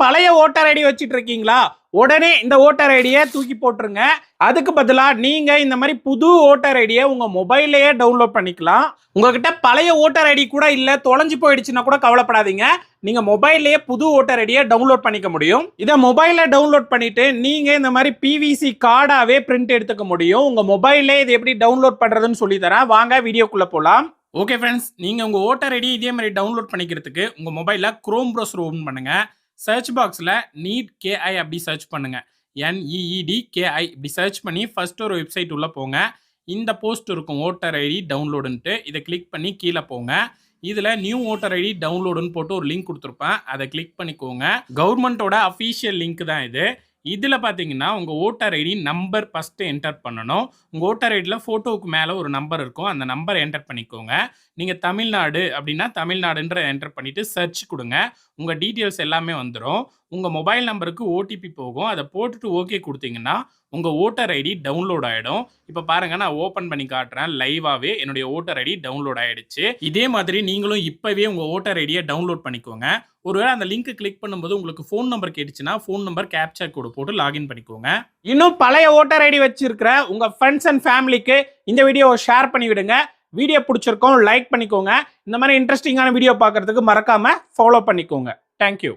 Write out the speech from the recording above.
பழைய voter ID வச்சிட்டு இருக்கீங்களா? உடனே இந்த ஓட்டர் ஐடியை தூக்கி போட்டுருங்க. அதுக்கு பதிலா நீங்க இந்த மாதிரி புது ஓட்டர் ஐடியை உங்க மொபைல்லயே டவுன்லோட் பண்ணிக்கலாம். உங்ககிட்ட பழைய ஓட்டர் ஐடி கூட இல்ல, தொலைஞ்சு போயிடுச்சுன்னா கூட கவலைப்படாதீங்க. நீங்க மொபைல்லயே புது ஓட்டர் ஐடியை டவுன்லோட் பண்ணிக்க முடியும். இதை மொபைல்ல டவுன்லோட் பண்ணிட்டு நீங்க இந்த மாதிரி பிவிசி கார்டாவே பிரிண்ட் எடுத்துக்க முடியும். உங்க மொபைல்லே இது எப்படி டவுன்லோட் பண்றதுன்னு சொல்லி தரேன். வாங்க வீடியோக்குள்ள போலாம். ஓகே ஃப்ரெண்ட்ஸ், நீங்க உங்க ஓட்டர் ஐடி இதே மாதிரி டவுன்லோட் பண்ணிக்கிறதுக்கு உங்க மொபைல்ல குரோம் ப்ரௌசர் ஓபன் பண்ணுங்க. சர்ச் பாக்ஸ்ல நீட் கேஐ அப்படி சர்ச் பண்ணுங்க. NEEDKI இப்படி சர்ச் பண்ணி ஃபர்ஸ்ட் ஒரு வெப்சைட் உள்ள போங்க. இந்த போஸ்ட் இருக்கும் ஓட்டர் ஐடி டவுன்லோடுன்ட்டு. இதை கிளிக் பண்ணி கீழே போங்க. இதில் நியூ ஓட்டர் ஐடி டவுன்லோடுன்னு போட்டு ஒரு லிங்க் கொடுத்துருப்பேன். அதை கிளிக் பண்ணிக்கோங்க. கவர்மெண்ட்டோட அஃபீஷியல் லிங்க் தான் இது. இதில் பார்த்தீங்கன்னா உங்கள் voter ID number first enter பண்ணணும். உங்கள் ஓட்டர் ஐடியில் ஃபோட்டோவுக்கு மேலே ஒரு நம்பர் இருக்கும். அந்த நம்பரை என்டர் பண்ணிக்கோங்க. நீங்கள் தமிழ்நாடு அப்படின்னா தமிழ்நாடுன்ற என்டர் பண்ணிவிட்டு சர்ச் கொடுங்க. உங்கள் டீட்டெயில்ஸ் எல்லாமே வந்துடும். உங்கள் மொபைல் நம்பருக்கு ஓடிபி போகும். அதை போட்டுட்டு ஓகே கொடுத்தீங்கன்னா உங்கள் ஓட்டர் ஐடி டவுன்லோட் ஆகிடும். இப்போ பாருங்கள், நான் ஓப்பன் பண்ணி காட்டுறேன். லைவாகவே என்னுடைய ஓட்டர் ஐடி டவுன்லோட் ஆகிடுச்சு. இதே மாதிரி நீங்களும் இப்போவே உங்கள் ஓட்டர் ஐடியை டவுன்லோட் பண்ணிக்கோங்க. ஒருவேளை அந்த லிங்க் கிளிக் பண்ணும்போது உங்களுக்கு ஃபோன் நம்பர் கேட்டுச்சுன்னா ஃபோன் நம்பர் கேப்சா கோடு போட்டு லாகின் பண்ணிக்கோங்க. இன்னும் பழைய ஓட்டர் ஐடி வச்சிருக்கிற உங்க ஃப்ரெண்ட்ஸ் அண்ட் ஃபேமிலிக்கு இந்த வீடியோவை ஷேர் பண்ணி விடுங்க. வீடியோ பிடிச்சிருக்கோம் லைக் பண்ணிக்கோங்க. இந்த மாதிரி இன்ட்ரெஸ்டிங்கான வீடியோ பார்க்கறதுக்கு மறக்காம ஃபாலோ பண்ணிக்கோங்க. தேங்க்யூ.